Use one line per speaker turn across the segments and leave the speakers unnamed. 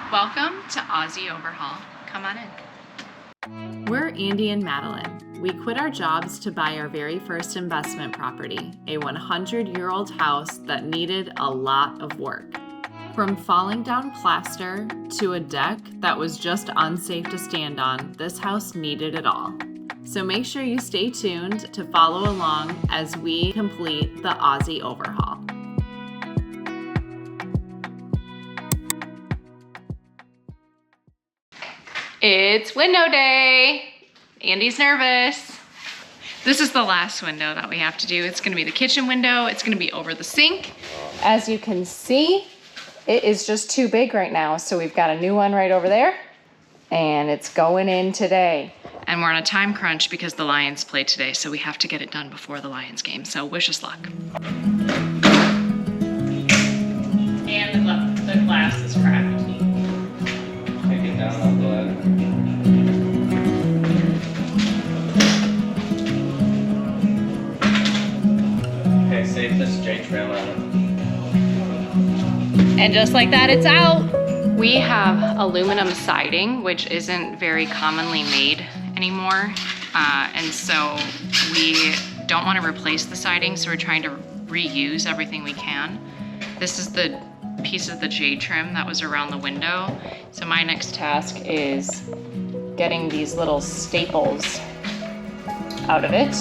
Welcome to Ozzy Overhaul. Come on in.
We're Andy and Madeline. We quit our jobs to buy our very first investment property, a 100-year-old house that needed a lot of work. From falling down plaster to a deck that was just unsafe to stand on, this house needed it all. So make sure you stay tuned to follow along as we complete the Ozzy Overhaul.
It's window day. Andy's nervous. This is the last window that we have to do. It's gonna be the kitchen window. It's gonna be over the sink. As you can see, it is just too big right now. So we've got a new one right over there and it's going in today. And we're on a time crunch because the Lions play today. So we have to get it done before the Lions game. So wish us luck. And the glass is cracked.
Take it down off the ladder. Okay, save this J-trail on it.
And just like that, it's out. We have aluminum siding, which isn't very commonly made anymore. And so we don't want to replace the siding, so we're trying to reuse everything we can. This is the piece of the J-trim that was around the window. So my next task is getting these little staples out of it.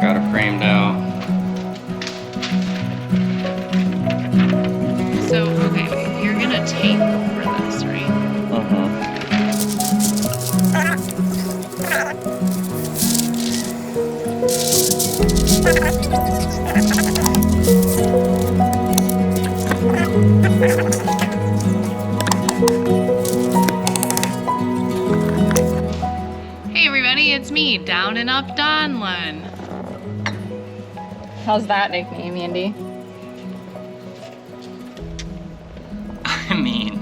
Got it framed out.
So, okay, you're gonna tape over this, right? Hey everybody, it's me, Down and Up Donlin. How's that nickname, Andy?
I mean,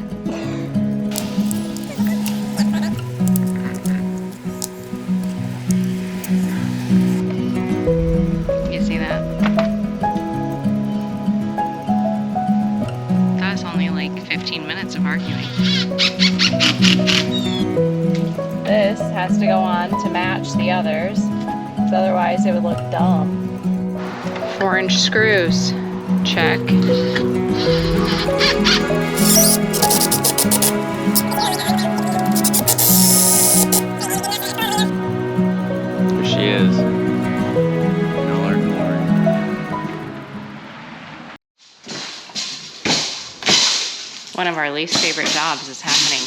You see that? That was only like 15 minutes of arguing. This has to go on to match the others, because otherwise it would look dumb. 4-inch screws, check.
there she is. No, our glory.
One of our least favorite jobs is happening.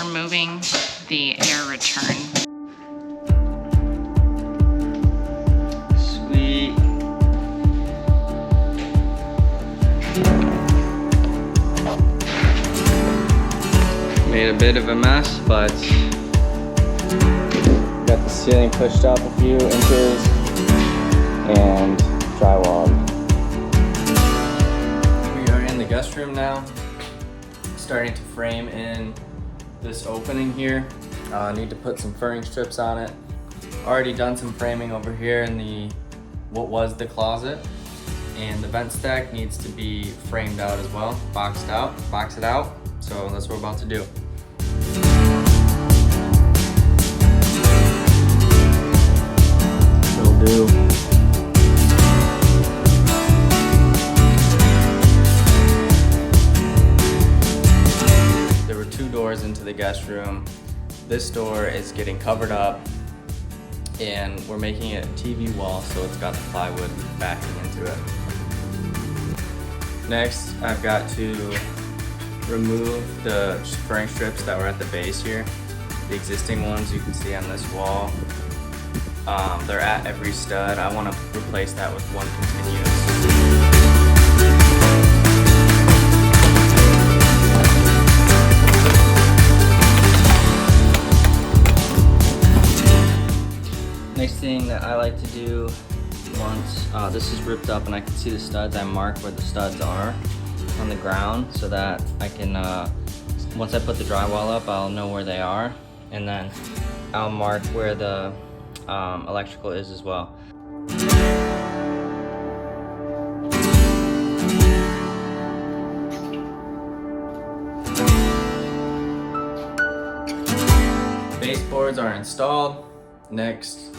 Removing the air return.
Sweet. Made a bit of a mess, but got the ceiling pushed up a few inches and drywalled. We are in the guest room now, starting to frame in this opening here. Need to put some furring strips on it. Already done some framing over here in what was the closet, and the vent stack needs to be framed out as well, box it out. So that's what we're about to do. Will do. There were 2 doors into the guest room. This door is getting covered up and we're making it a TV wall, so it's got the plywood backing into it. Next, I've got to remove the furring strips that were at the base here. The existing ones you can see on this wall. They're at every stud. I want to replace that with one continuous. Next thing that I like to do once this is ripped up and I can see the studs, I mark where the studs are on the ground so that I can, once I put the drywall up, I'll know where they are, and then I'll mark where the Electrical is as well. Baseboards are installed. Next,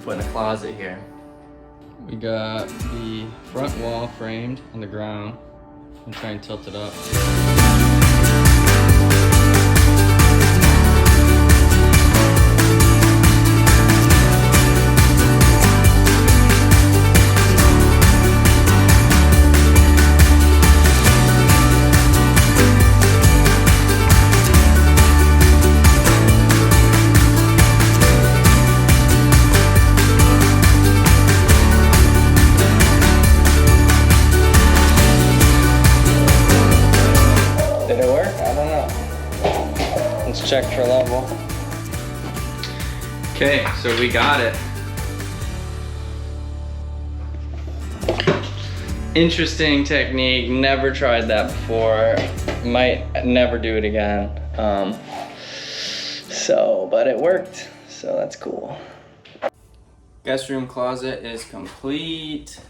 put in a closet here. We got the front wall framed on the ground. I'm trying to tilt it up. Check for level. Okay, so we got it. Interesting technique, never tried that before. Might never do it again. But it worked, so that's cool. Guest room closet is complete.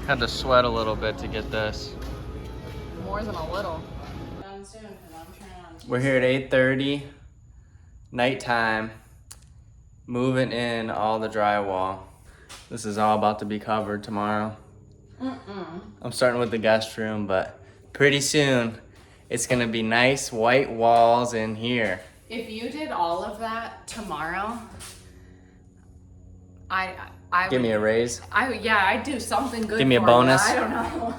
Had to sweat a little bit to get this.
More than a little. Done soon, 'cause I'm turning on.
We're here at 8:30, nighttime, moving in all the drywall. This is all about to be covered tomorrow. I'm starting with the guest room, but pretty soon it's gonna be nice white walls in here.
If you did all of that tomorrow, I
Give me a raise.
I'd do something good.
Give me a
for
bonus.
you. I don't know.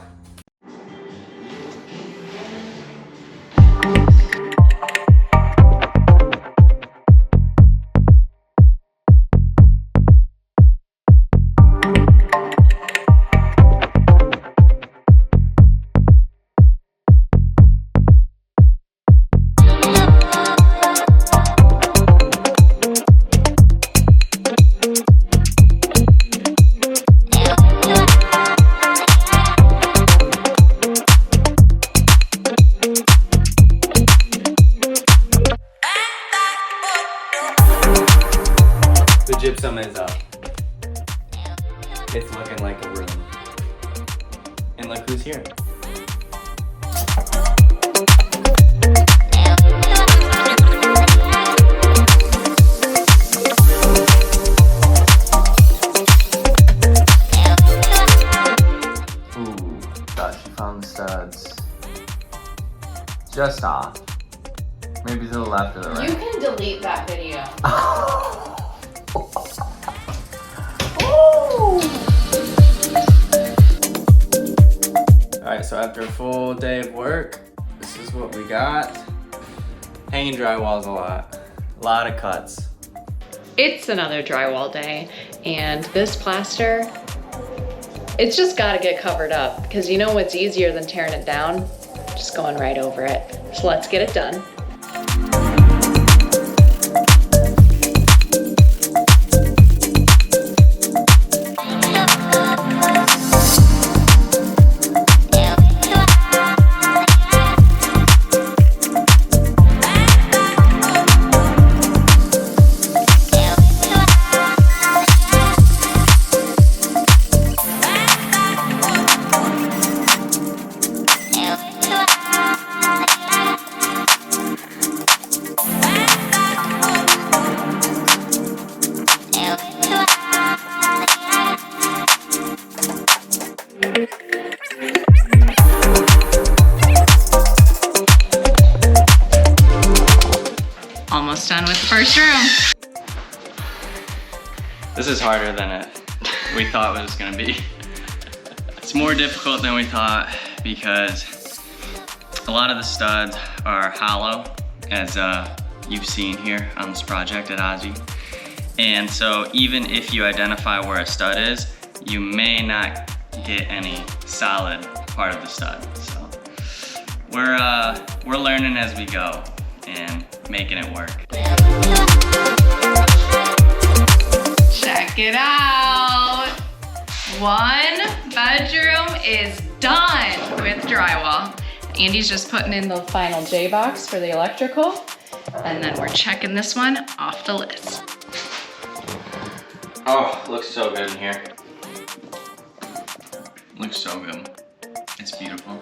The gypsum is up. It's looking like a room. And look who's here. Ooh, thought she found the studs. Just off. Maybe to the left or the right.
You can delete that video.
Alright, so after a full day of work, this is what we got. Hanging drywall's a lot of cuts.
It's another drywall day, and this plaster, it's just gotta get covered up, because you know what's easier than tearing it down? Just going right over it. So let's get it done. Almost done with the first room.
This is harder than we thought it was gonna be. It's more difficult than we thought because a lot of the studs are hollow, as you've seen here on this project at Ozzy. And so even if you identify where a stud is, you may not get any solid part of the stud. So we're learning as we go and making it work.
Check it out. 1 bedroom drywall. Andy's just putting in the final J-box for the electrical. And then we're checking this one off the list.
Oh, looks so good in here. Looks so good. It's beautiful.